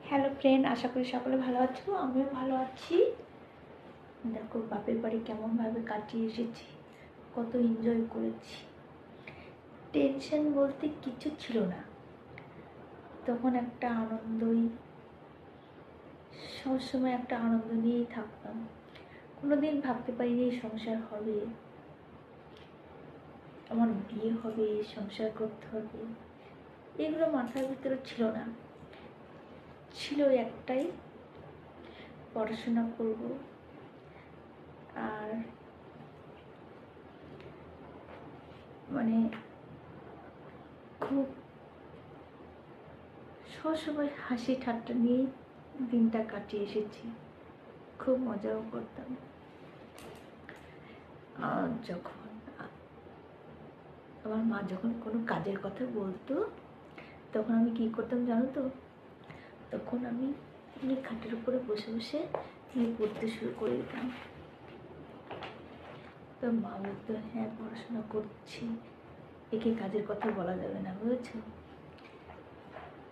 Hello friend, আশা করি সকলে ভালো আছো। আমিও ভালো আছি। দেখো বাপের বাড়ি কেমনভাবে কাটিয়ে এসেছি, কত এনজয় করেছি। টেনশন বলতে কিছু ছিল না, তখন একটা আনন্দই, সবসময় একটা আনন্দ নিয়েই থাকতাম। কোনোদিন ভাবতে পারিনি সংসার হবে, আমার বিয়ে হবে, সংসার করতে হবে, এগুলো মাথার ভিতরে ছিল না। ছিল একটাই, পড়াশোনা করব আর খুব সবসময় হাসি ঠাট্টা নিয়েই দিনটা কাটিয়ে এসেছি। খুব মজাও করতাম। আর যখন আমার মা যখন কোনো কাজের কথা বলতো, তখন আমি কী করতাম জানো তো? তখন আমি খাটের উপরে বসে বসে পড়তে শুরু করে দিতাম। তো মা বলতো, হ্যাঁ পড়াশোনা করছি, একে কাজের কথা বলা যাবে না, বুঝেছ?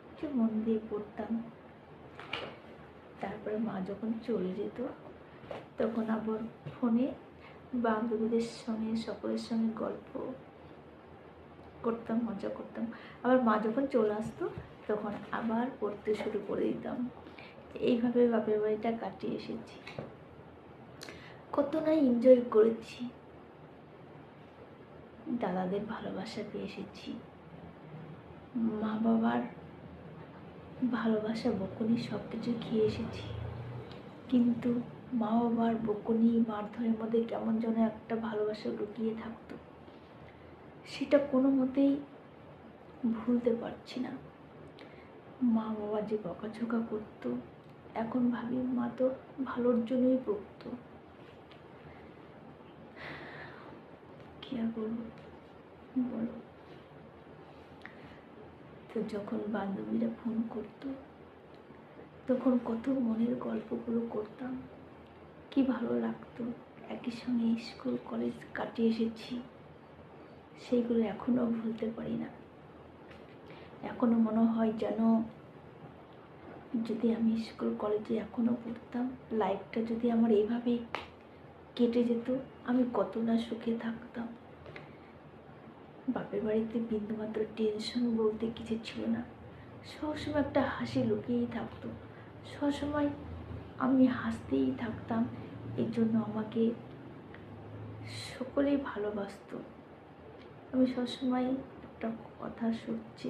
একটু মন দিয়ে পড়তাম। তারপরে মা যখন চলে যেত, তখন আবার ফোনে বান্ধবীদের সঙ্গে সকলের সঙ্গে গল্প করতাম, মজা করতাম। আবার মা যখন চলে আসতো, তখন আবার পড়তে শুরু করে দিতাম। এইভাবে বাপের বাড়িটা কাটিয়ে এসেছি। কত না এনজয় করেছি, দাদাদের ভালোবাসা পেয়ে এসেছি, মা বাবার ভালোবাসা, বকুনি সব কিছু খেয়ে এসেছি। কিন্তু মা বাবার বকুনি, মারধরের মধ্যে কেমন যেন একটা ভালোবাসা লুকিয়ে থাকতো, সেটা কোনো মতেই ভুলতে পারছি না। মা বাবা যে বকাঝকা করতো, এখন ভাবি মা তো ভালোর জন্যই বকতো। কি আর বলবো বলো। তো যখন বান্ধবীরা ফোন করতো, তখন কত মনের গল্পগুলো করতাম, কি ভালো লাগতো। একই সঙ্গে স্কুল কলেজ কাটিয়ে এসেছি, সেইগুলো এখনো ভুলতে পারি না। এখনো মনে হয় যেন যদি আমি স্কুল কলেজে এখনো পড়তাম, লাইফটা যদি আমার এইভাবে কেটে যেত, আমি কত না সুখে থাকতাম। বাপের বাড়িতে বিন্দুমাত্র টেনশন বলতে কিছু ছিল না। সবসময় একটা হাসি লুকিয়েই থাকতো, সবসময় আমি হাসতেই থাকতাম। এর জন্য আমাকে সকলেই ভালোবাসতো। আমি সবসময় একটা কথা শুনছি,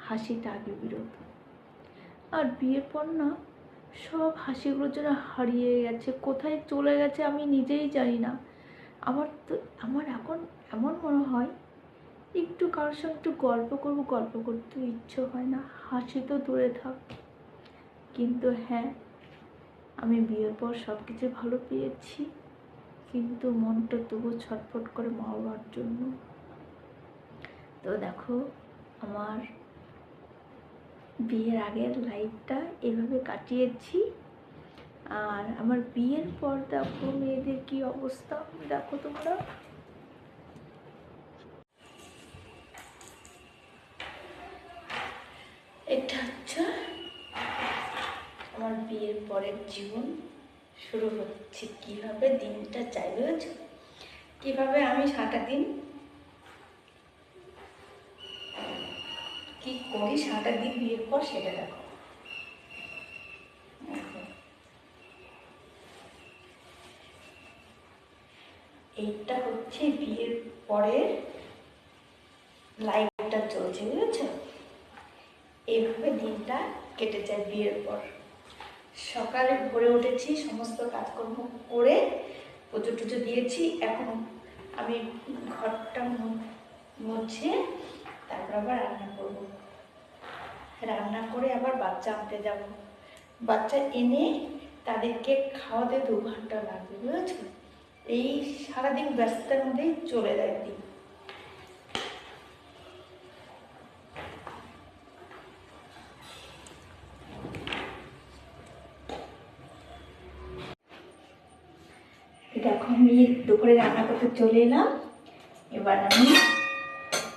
হাসিটা আগে বেরোত। আর বিয়ের পর না, সব হাসিগুলো যেন হারিয়ে গেছে, কোথায় চলে গেছে আমি নিজেই জানি না। আমার এখন এমন মনে হয়, একটু কারোর সঙ্গে একটু গল্প করবো, গল্প করতে ইচ্ছে হয় না, হাসি তো দূরে থাক। কিন্তু হ্যাঁ, আমি বিয়ের পর সব কিছু ভালো পেয়েছি, কিন্তু মনটা তবু ছটফট করে মা বাবার জন্য। তো দেখো, আমার বিয়ের আগের লাইফটা এভাবে কাটিয়েছি। আর আমার বিয়ের পর দেখো মেয়েদের কি অবস্থা, দেখো তোমরা। এটা হচ্ছে আমার বিয়ের পরের জীবন শুরু হচ্ছে। কিভাবে দিনটা যায় বুঝেছ, কিভাবে আমি সারাটা দিন কি করি, সারাটা দিন বিয়ের পর সেটা দেখো। এইটা হচ্ছে বিয়ের পরের লাইফটা চলছে, বুঝেছ? এইভাবে দিনটা কেটে যায় বিয়ের পর। সকালে ভোরে উঠেছি, সমস্ত কাজকর্ম করে পুজো টুজো দিয়েছি। এখন আমি ঘরটা মুছে তারপর আবার রান্না করব। রান্না করে আবার বাচ্চা আনতে যাব। বাচ্চা এনে তাদেরকে খাওয়াতে 2 ঘন্টা লাগবে, বুঝেছ? এই সারাদিন ব্যস্ততার মধ্যেই চলে যায় দিন। দেখো আমি দুপুরে রান্না করতে চলে এলাম। এবার আমি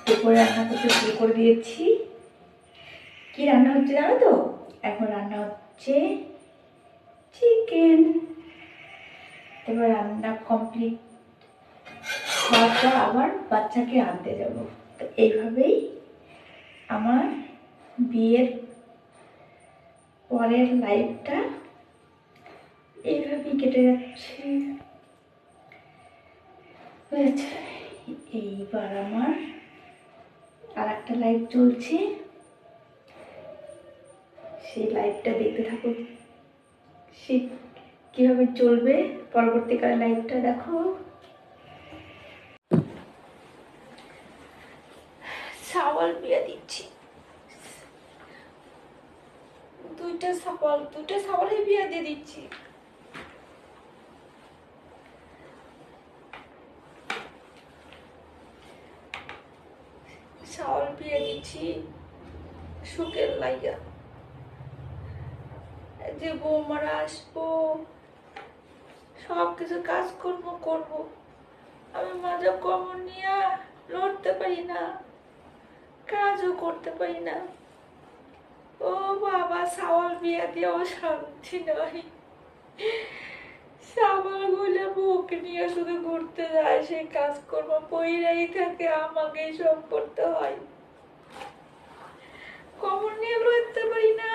দুপুরে রান্না করতে শুরু করে দিয়েছি। কি রান্না হচ্ছে জানো তো? এখন রান্না হচ্ছে চিকেন। এবার রান্না কমপ্লিট হওয়ার পর আবার বাচ্চাকে আনতে যাব। তো এইভাবেই আমার বিয়ের পরের লাইফটা এইভাবেই কেটে যাচ্ছে। এইবার আমার আর একটা লাইফ চলছে, সেই লাইফটা দেখতে থাকুন। সে কিভাবে চলবে পরবর্তীকালে লাইফটা দেখো। সাওয়াল বিয়ে দিচ্ছি, দুইটা সাওয়ালে বিয়ে দিয়ে দিচ্ছি। সাওয়াল বিয়ে দিচ্ছি সুখের লাইগা, যে বৌমারা আসবো, সব কিছু কাজকর্ম করবো। আমি মজা কমন নিয়ে লড়তে পারি না, কাজও করতে পারি না। ও বাবা, সাওয়াল বিয়ে দিয়েও শান্তি নয়। সাওয়াল গুলো বুক নিয়ে শুধু ঘুরতে যায়, সেই কাজকর্ম পইরাই থাকে, আমাকেই সব করতে হয়। কমল নিয়ে লড়তে পারি না,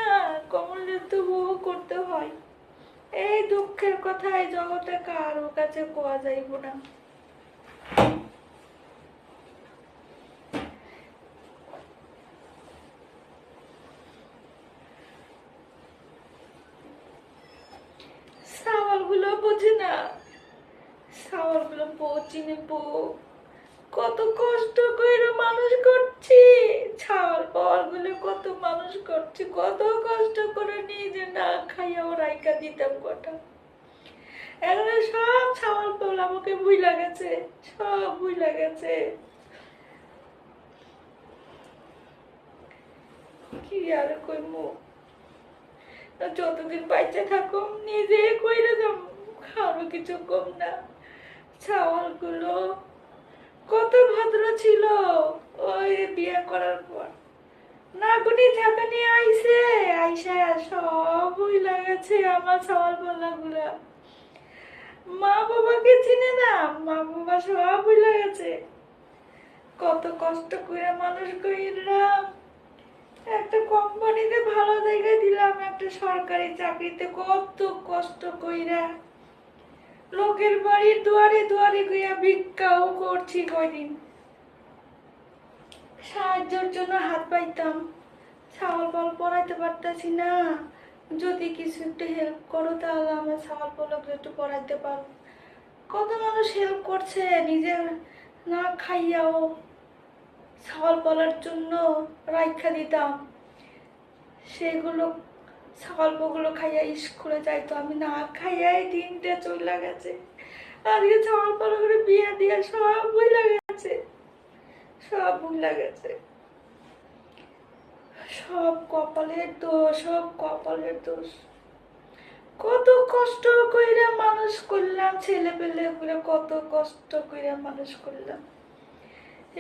কমলের তো বউ করতে হয়। এই দুঃখের কথা এই জগতে কারো কাছে কোয়া যাইব না। সাওয়াল গুলো বোঝে না, সাওয়াল গুলো চিনে বউ কত কষ্ট করে মানুষ করছি। ছাওয়াল পাওয়াল গুলো কত মানুষ করছি, কত কষ্ট করে নিজে না খাইয়াও রাইকা দিতাম কটা। এখন সব ছাওয়াল পাওয়াল আমাকে ভুইলা গেছে, সব ভুইলা গেছে। কি আর কইমু, যতদিন বাইচে থাকুম নিজে কইরা যাম, কারো কিছু কম না। ছাওয়াল গুলো কত ভদ্র ছিল ওই বিয়ে করার পর, নাগুনি ঝাঁকানি আইসা সব ভুইলা গেছে আমার ছাওয়াল পালা গুলা। মা বাবাকে চিনে না, মা বাবা সব ভুইলা গেছে। কত কষ্ট করে মানুষ কইলাম, একটা কোম্পানিতে ভালো জায়গায় দিলাম, একটা সরকারি চাকরিতে কত কষ্ট কইরা লোকের বাড়ির দুয়ারে দুয়ারে গিয়া ভিক্ষাও করছি কয়দিন, সাহায্যের জন্য হাত পাইতাম। ছাওয়াল পাল পড়াইতে পারতাছি না, যদি কিছু একটু হেল্প করো তাহলে আমার ছাওয়াল পালকে একটু পড়াইতে পারো। কত মানুষ হেল্প করছে, নিজে না খাইয়াও ছাওয়াল পালার জন্য রাইখা দিতাম, সেগুলো ছাওয়ালগুলো খাইয়া স্কুলে যাইতো, আমি না খাইয়াই দিনটা চলে গেছে। আজকে ছাওয়াল পালা করে বিয়ে দিয়ে সব ভুইলা গেছে, সব ভুইলা গেছে। সব কপালের দোষ, সব কপালের দোষ। কত কষ্ট কইরা মানুষ করলাম, ছেলে পেলে করে কত কষ্ট কইরা মানুষ করলাম।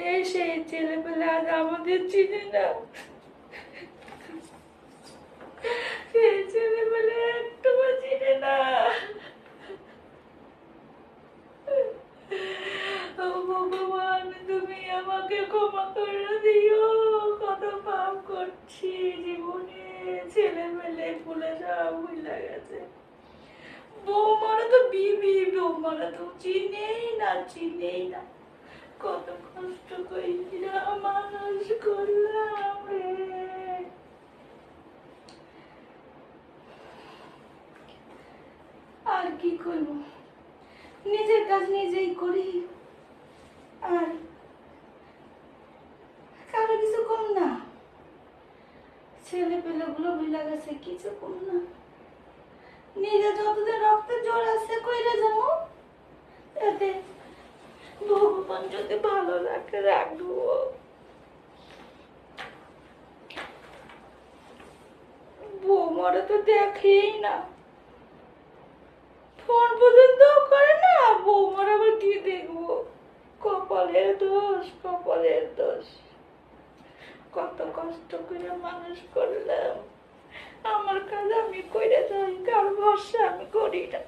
এই সেই ছেলে পেলে আজ আমাদের চিনে না, সেই ছেলে পেলে একটু চিনে না। ভগবান, তুমি আমাকে ক্ষমা করে দিও, কত পাপ করছি জীবনে, ছেলে মেলে ভুলে সব ভুলে গেছে। বৌমারা তো বিবি, বৌমারা তো চিনেই না, কত কষ্ট কইরা মানুষ করলাম রে। আর কি করবো, নিজের কাজ নিজেই করি, আর কারো কিছু কম না। ছেলে পেলে গুলো ভুলে গেছে, কিছু কম না। নিজে যতদিন রক্তে জোর আছে কইরা যাবো, এতে ভগবান যদি ভালো রাখে রাখবো। বৌমারা তো দেখেই না, ফোন পর্যন্ত করে না, বৌমার আবার কি দেখবো। কপালের দোষ, কপালের দোষ। কত কষ্ট করে মানুষ করলাম, আমার করে যাই, কার ভরসা আমি করি না।